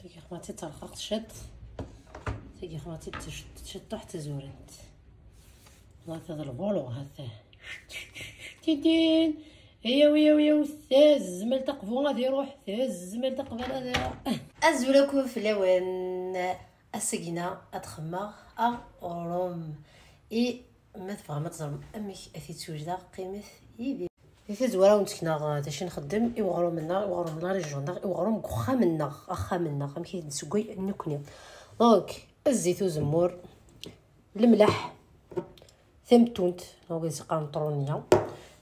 تيجي خماتي ترخق تشد تيجي خماتي تشطح تزورنت هذا الفولو هذا تيدين هي ويا ثاز الزمل تقفو غادي يروح ثاز الزمل تقبل هذا ازولكم في لوان السكينه اتخمر اغروم اي ما تفهم تزرم امك اثي توجدا قيمه يدي اثي زوارا ونتكنا داش نخدم يوغرو منا ريجون يوغرو مخا منا غير كيتسقي نكني دونك الزيت وزمور الملح ثمتونت دونك سقان طرونيا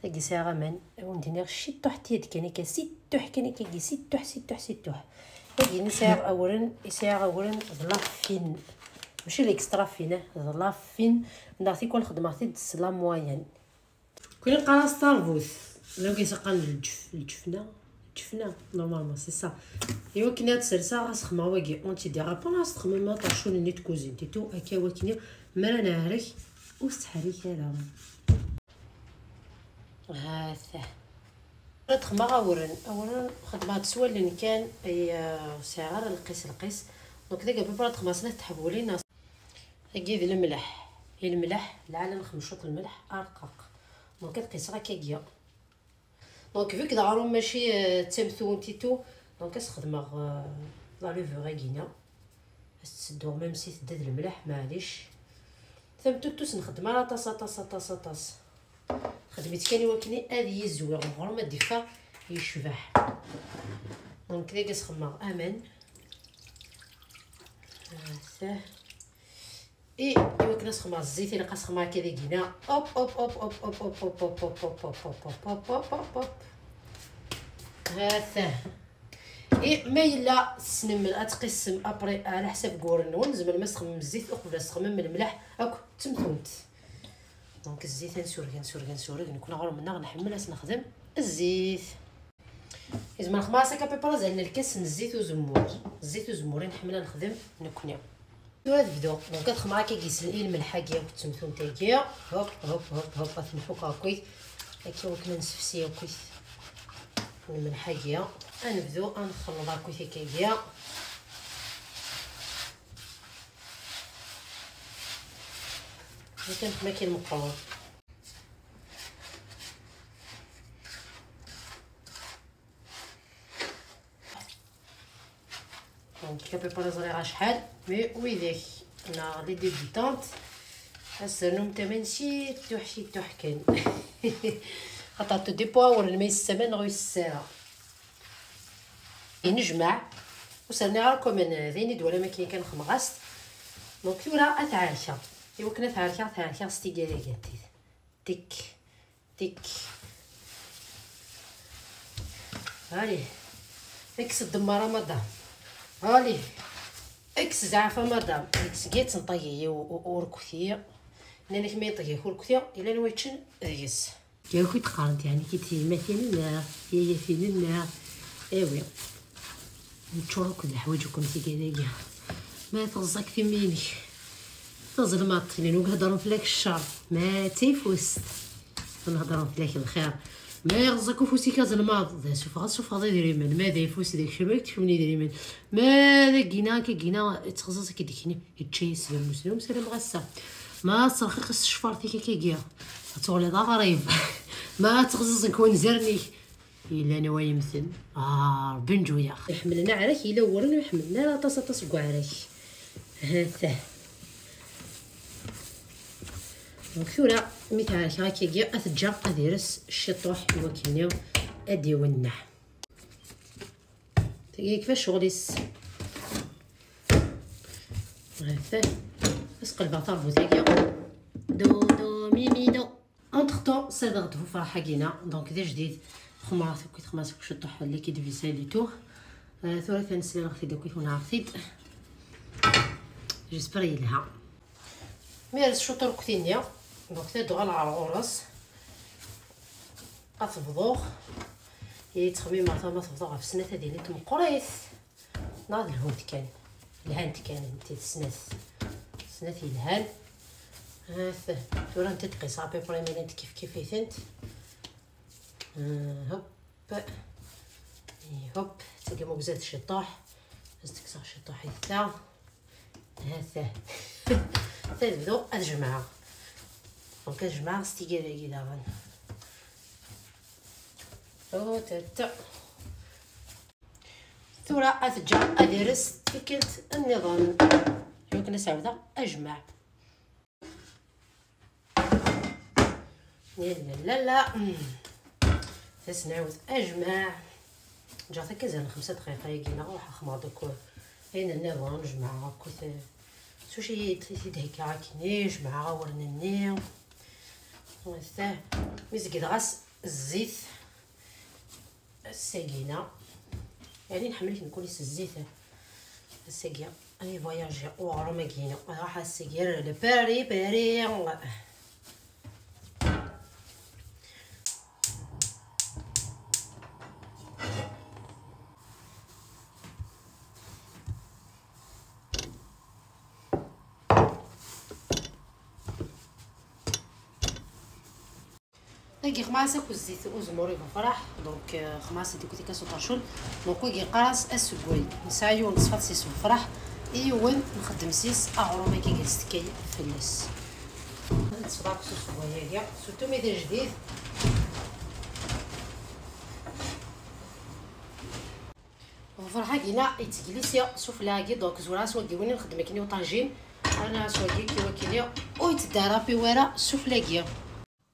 كي ساعه من وندير شيتو حتى كاني كسيتو كاني كي سيتو كي نساع اولا ظلافين ماشي ليكسترا فين ظلافين نعطي كل خدمتي دسلا موين كل قراص طالبوث لو كيسقان الجفنه نورمالمون سي سا ايوا كنا تسرسا غاسخما واكي اونتي دي رابون غاسخما ما طاشون نيت كوزين تيتو هكا واكني مالا نعرك وستحريك هذا هذا تخما اولا خدمه تسوى اللي كان اي ساعه القيس دونك داك بابا تخماسنا تحولينا هكا ديال الملح العالم خمشوط الملح ارقق دونك كتقيس غا كيكيا دونك فيك دارو ماشي تمثون تيتو دونك كتخدمها لا لوفو غاكينا تسدو ميم سي تدد الملح معليش ثمتوتوس نخدمها لا طاس خدمت كاني وكني هذه زوير غير ما ديفا يشبح دونك كدا كتخمر امان هذا ايوا كنا نسخمر الزيت الا قاسخمر كذا كينا اوب اوب اوب اوب اوب اوب اوب اوب اوب اوب اوب اوب اوب اوب اوب هذا ما الا تسنمل اتقسم ابري على حسب كورنون زعما ما تخمم الزيت وقبل تخمم الملح هاك تمثمت دونك الزيت نسوري نكون غير منا غنحمل نخدم الزيت زعما الخماصه كابيبرا زعما الكاس الزيت وزمور نحملها نخدم نكونيا هذا الفيديو دونك الخمره كيسلي الملح كيا والتمثون تاعي هوب تنحوك هاكويت هكا وكنا نسفسيو كويت الملح كيا غنبداو نخلط هاكويت كيا كان ما كاين مقرون دونك كابيبرا صغيره شحال مي ويديك انا لي ديبيتونط اسنوم تمنشي تحكن خاطر دي باور الماء السمن غير الساعه نجمع وصرنا راكم من ذيني دوله ما كاين كنخمغاست دونك ثورا اتعاشى ايوا كنا ثاركا ستيكاري تيك هالي اكس الدماره مدام هالي اكس زعفه مدام اكس جيت نطيي وركوثيه نانك ما يطيي وركوثيه الا نويتشن ريس جاو كي تقارنت يعني كي مثلا هي فينا ايوا نتشورك الحوايج وكم تيكا ما تغزك في ميني تظلمات لانو كهضروا فيك الشر ما تيفوست نهضروا فيك الخير ما يغزكوا فوسيك ظلمات شوف هذا يدير من ما يفوس داك الشيء ما تشوفني يدير من ما داك كينا تخزص كيديكني يتشيس المسلم سلام غسا ما صرخ الشفار تيكا كيا تولي ضريب ما تخزص نكون زرني الا انا ويمثل بنجويا يحملنا عليك الا ورنا يحملنا لا تص كاع عليك هذا دونك مثال هكا اتجا اديرس الشطوح وكينيو ادي ونح تاهي كيفاش شغليس هذا اسقل باطار بوتاكيا دو ميمي دو انتر طون صدقت في فرحه كينا دونك ذا جديد خمرات كيت خماسك شطوح اللي كيدير ساليتو ثورة كنسلي اختي داك كيف نعرفيت جيسبر يلها ميرس شطور كثينيا دونك تدو على العروس قتفضوخ يتخميم ما تفضوغ في سنة ديالي تمقريث ناض الهود كان الهان كان نتي سنث الهان هاث تورا نتا تقيس ابي بريمينات كيف يثنت هوب تلقى موكزات الشطاح استكسر شطو حيثا هذا تبدو الجماعه دونك الجماعه استيقاظ كذا او تاتا ثورة أتجا أدرس تكلت النظام يمكن نساودا أجمع لا تسنعود أجمع جات كزال 5 دقائق يجينا نروح نخمر دوك هنا النظام نجمع كوث سوشي تيدهكا عاكني جمع ورنني وثاه مزقد غاس الزيت الساقينه يعني نحملك نكون الزيت الساقيه اني فواياجي ورا ما كاينه راح الساقيه لباري باري كي خماسه كوزيت وزموري بفرح دونك خماسه ديكو تيكاسو طاشون دونك كي قراص اسكوي نسايو نصفات سيس بفرح ايوان نخدم سيس اغرو ما كي جلست كي فلس نصفات سوس بويا سورتو ميدا جديد بفرحه كينا يتجلس شوف لاكي دونك زورا سوا كيوني نخدم كيني طاجين انا سوا كي وكيلي ويتدارابي ورا شوف لاكي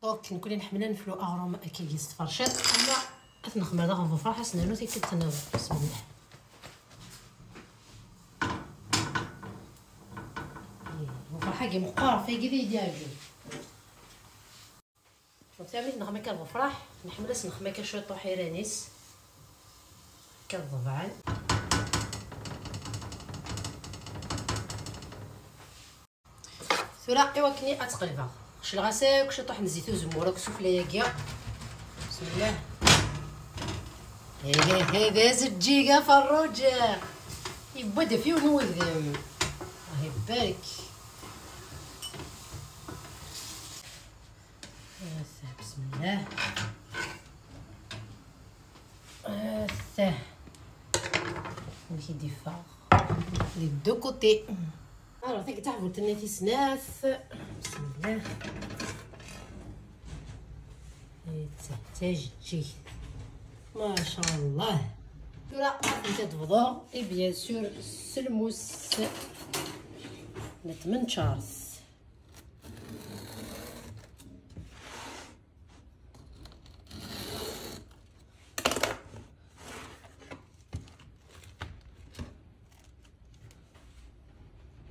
دونك نكون نحملها نفلو اغروم كيجيس تفرشات انا نخمر داغ بفرحه سنانو تيكتناول بسم الله بفرحه كي مقار في كذا يدياجي وتعمل نخمه كالبفرح نحملها نخمه كشويه طحيرانيس كالضبعان ثورا ايوا كني اتقلبها شي الغساك وشي طحن زيت وزموره كسوفلايه كيا بسم الله هذا زجيجه فروجه يبدا فيه ونوذم الله يبارك بسم الله نمشي ديفا لي دو كوتي الوغ تاك تعرفوا تنيتي سناف بسم الله تحتاج تجي ما شاء الله لا انت تفضل اي بيان سور سلموس نتمنشارس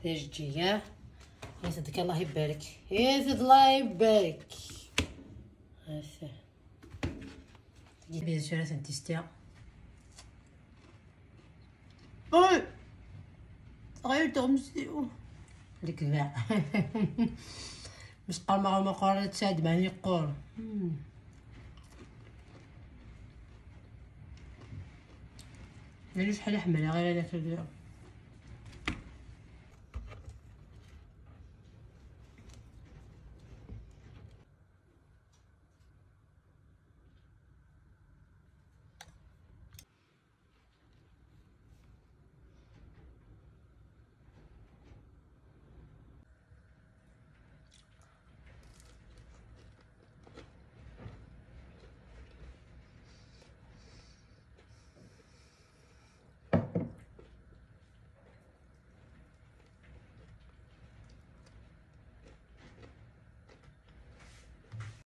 تجيها يسدك الله يبارك يسد الله يبارك هسه تجي بيان سور تنتيستيا اوي غير تغمسيو الكذا مش قال ما قررت تساعد معني قور يعني شحال حمل غير هذاك